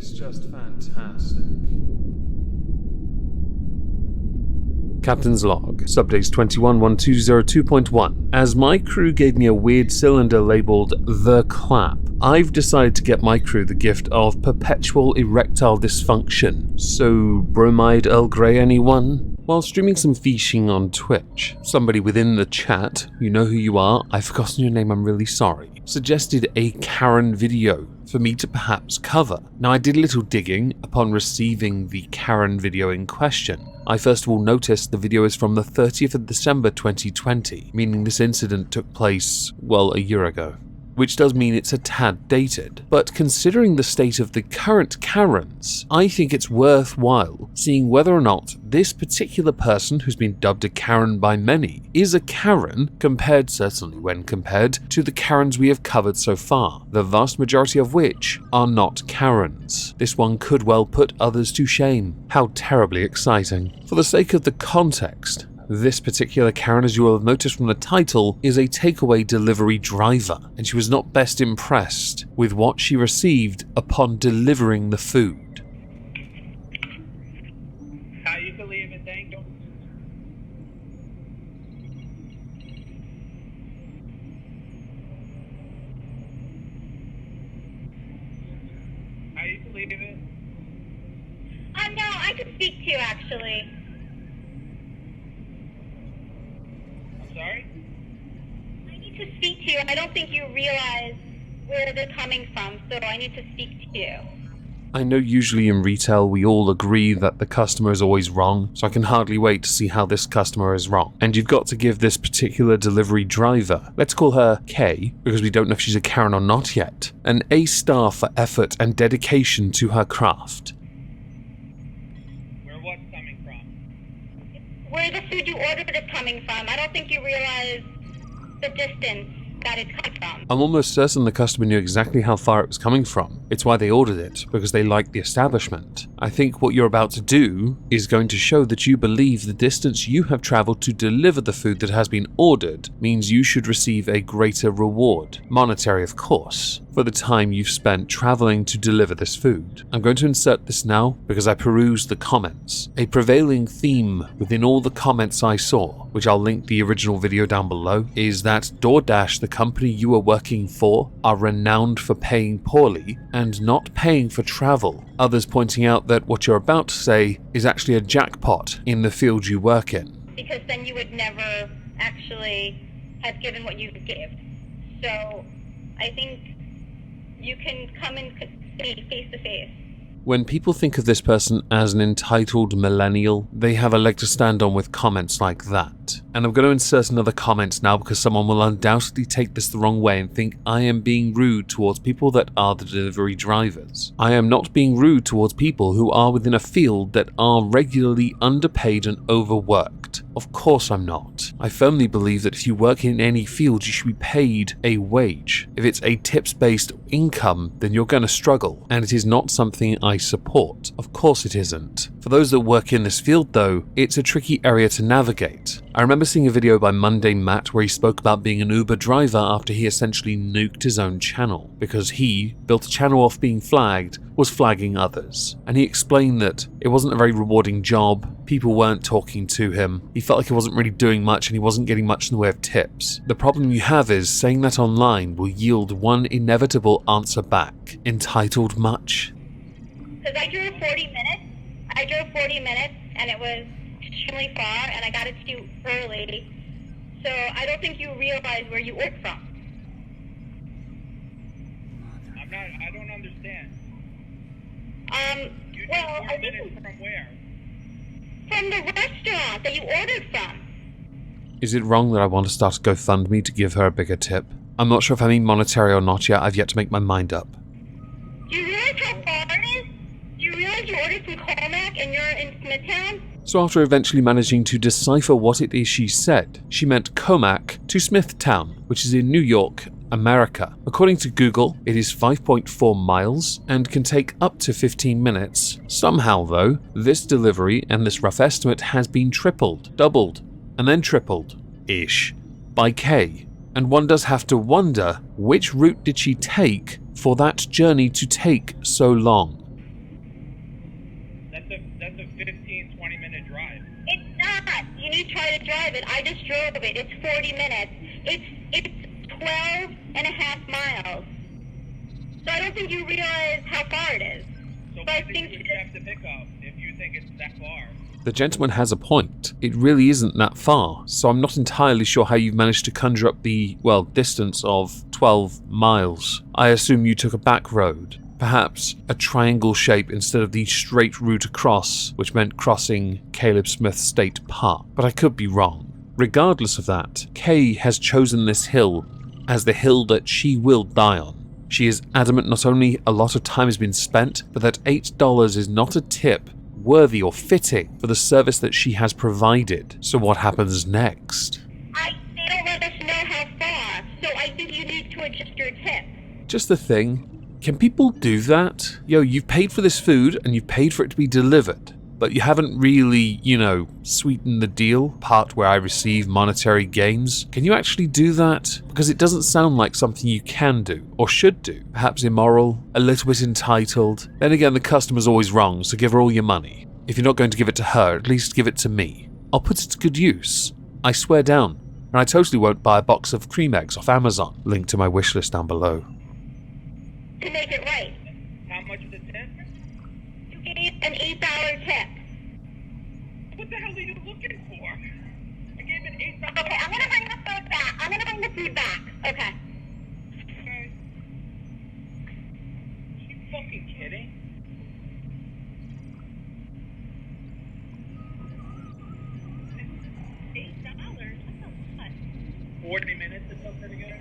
is just fantastic. Captain's log, subdates 21-1202.1. As my crew gave me a weird cylinder labelled The Clap, I've decided to get my crew the gift of perpetual erectile dysfunction. So, bromide Earl Grey anyone? While streaming some phishing on Twitch, somebody within the chat, you know who you are, I've forgotten your name, I'm really sorry, suggested a Karen video for me to perhaps cover. Now I did a little digging upon receiving the Karen video in question. I first of all noticed the video is from the 30th of December 2020, meaning this incident took place, well, a year ago. Which does mean it's a tad dated, but considering the state of the current Karens, I think it's worthwhile seeing whether or not this particular person, who's been dubbed a Karen by many, is a Karen certainly when compared to the Karens we have covered so far, the vast majority of which are not Karens. This one could well put others to shame. How terribly exciting. For the sake of the context, this particular Karen, as you will have noticed from the title, is a takeaway delivery driver, and she was not best impressed with what she received upon delivering the food. How you believe it, thank you. How you believe it? No, I could speak to you actually. Sorry? I need to speak to you. I don't think you realize where they're coming from, so I need to speak to you. I know usually in retail we all agree that the customer is always wrong, so I can hardly wait to see how this customer is wrong. And you've got to give this particular delivery driver, let's call her K, because we don't know if she's a Karen or not yet, an A star for effort and dedication to her craft. Where the food you ordered is coming from. I don't think you realize the distance that it's coming from. I'm almost certain the customer knew exactly how far it was coming from. It's why they ordered it, because they liked the establishment. I think what you're about to do is going to show that you believe the distance you have traveled to deliver the food that has been ordered means you should receive a greater reward, monetary of course, for the time you've spent traveling to deliver this food. I'm going to insert this now because I perused the comments. A prevailing theme within all the comments I saw, which I'll link the original video down below, is that DoorDash, the company you are working for, are renowned for paying poorly and not paying for travel. Others pointing out that what you're about to say is actually a jackpot in the field you work in. Because then you would never actually have given what you give. So I think you can come and see face to face. When people think of this person as an entitled millennial, they have a leg to stand on with comments like that. And I'm going to insert another comment now because someone will undoubtedly take this the wrong way and think I am being rude towards people that are the delivery drivers. I am not being rude towards people who are within a field that are regularly underpaid and overworked. Of course I'm not. I firmly believe that if you work in any field, you should be paid a wage. If it's a tips-based income, then you're going to struggle, and it is not something I support. Of course it isn't. For those that work in this field though, it's a tricky area to navigate. I remember seeing a video by Monday Matt where he spoke about being an Uber driver after he essentially nuked his own channel, because he built a channel off being flagged, was flagging others. And he explained that it wasn't a very rewarding job, people weren't talking to him, he felt like he wasn't really doing much and he wasn't getting much in the way of tips. The problem you have is saying that online will yield one inevitable answer back. Entitled much? Because I drove 40 minutes and it was extremely far and I got it to you early. So I don't think you realize where you work from. I don't understand. You well, I think from where? From the restaurant that you ordered from. Is it wrong that I want to start a GoFundMe to give her a bigger tip? I'm not sure if I mean monetary or not yet, I've yet to make my mind up. Do you realize how far it is? Do you realize you ordered from Cormac and you're in Smithtown? So after eventually managing to decipher what it is she said, she meant Comac to Smithtown, which is in New York, America. According to Google, it is 5.4 miles and can take up to 15 minutes. Somehow though, this delivery and this rough estimate has been tripled, doubled, and then tripled-ish by K. And one does have to wonder, which route did she take for that journey to take so long? 15, 20-minute drive. It's not. You need to try to drive it. I just drove it. It's 40 minutes. It's 12 and a half miles. So I don't think you realize how far it is. So But I when think did you accept the pickup if you think it's that far? The gentleman has a point. It really isn't that far, so I'm not entirely sure how you've managed to conjure up the, well, distance of 12 miles. I assume you took a back road. Perhaps a triangle shape instead of the straight route across, which meant crossing Caleb Smith State Park. But I could be wrong. Regardless of that, Kay has chosen this hill as the hill that she will die on. She is adamant not only a lot of time has been spent, but that $8 is not a tip worthy or fitting for the service that she has provided. So what happens next? They don't let us know how far, so I think you need to adjust your tip. Just the thing. Can people do that? Yo, you've paid for this food and you've paid for it to be delivered, but you haven't really, sweetened the deal, part where I receive monetary gains. Can you actually do that? Because it doesn't sound like something you can do, or should do. Perhaps immoral, a little bit entitled. Then again, the customer's always wrong, so give her all your money. If you're not going to give it to her, at least give it to me. I'll put it to good use. I swear down. And I totally won't buy a box of cream eggs off Amazon. Link to my wishlist down below. To make it right. How much is the tip? You gave an $8 tip. What the hell are you looking for? I gave an $8. Okay, I'm gonna bring the food back. I'm gonna bring the food back. Okay. Okay. Are you fucking kidding? $8? That's a lot. 40 minutes or something together?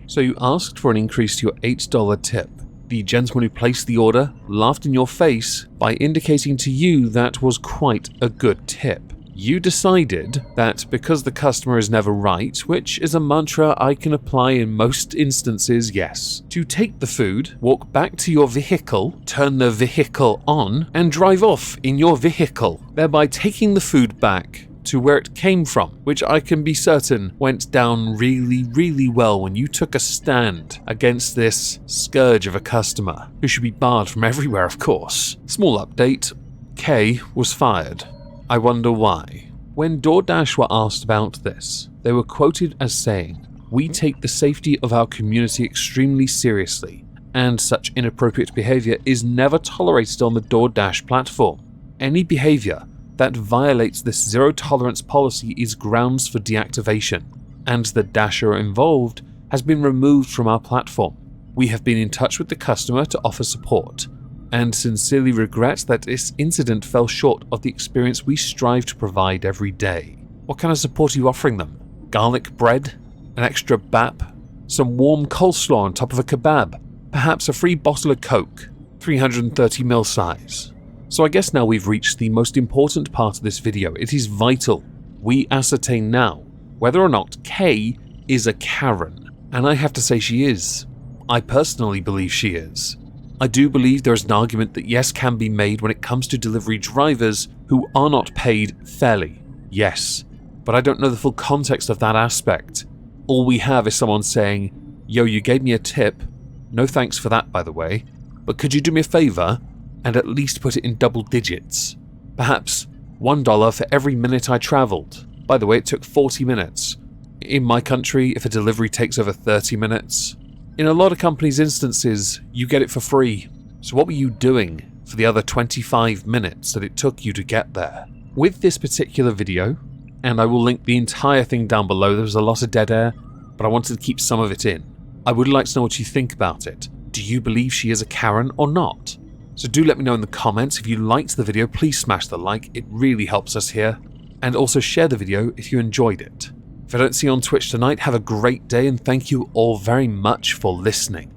So you asked for an increase to your $8 tip. The gentleman who placed the order laughed in your face by indicating to you that was quite a good tip. You decided that because the customer is never right, which is a mantra I can apply in most instances, yes, to take the food, walk back to your vehicle, turn the vehicle on, and drive off in your vehicle, thereby taking the food back to where it came from, which I can be certain went down really, really well when you took a stand against this scourge of a customer, who should be barred from everywhere, of course. Small update, Kay was fired. I wonder why. When DoorDash were asked about this, they were quoted as saying, "We take the safety of our community extremely seriously, and such inappropriate behavior is never tolerated on the DoorDash platform. Any behavior that violates this zero-tolerance policy is grounds for deactivation, and the dasher involved has been removed from our platform. We have been in touch with the customer to offer support, and sincerely regret that this incident fell short of the experience we strive to provide every day." What kind of support are you offering them? Garlic bread? An extra bap? Some warm coleslaw on top of a kebab? Perhaps a free bottle of Coke? 330ml size? So I guess now we've reached the most important part of this video. It is vital we ascertain now whether or not Kay is a Karen. And I have to say she is. I personally believe she is. I do believe there is an argument that yes can be made when it comes to delivery drivers who are not paid fairly. Yes. But I don't know the full context of that aspect. All we have is someone saying, "Yo, you gave me a tip. No thanks for that, by the way. But could you do me a favor and at least put it in double digits? Perhaps $1 for every minute I traveled. By the way, it took 40 minutes. In my country, if a delivery takes over 30 minutes, in a lot of companies' instances, you get it for free. So what were you doing for the other 25 minutes that it took you to get there?" With this particular video, and I will link the entire thing down below, there was a lot of dead air, but I wanted to keep some of it in. I would like to know what you think about it. Do you believe she is a Karen or not? So do let me know in the comments. If you liked the video, please smash the like, it really helps us here. And also share the video if you enjoyed it. If I don't see you on Twitch tonight, have a great day and thank you all very much for listening.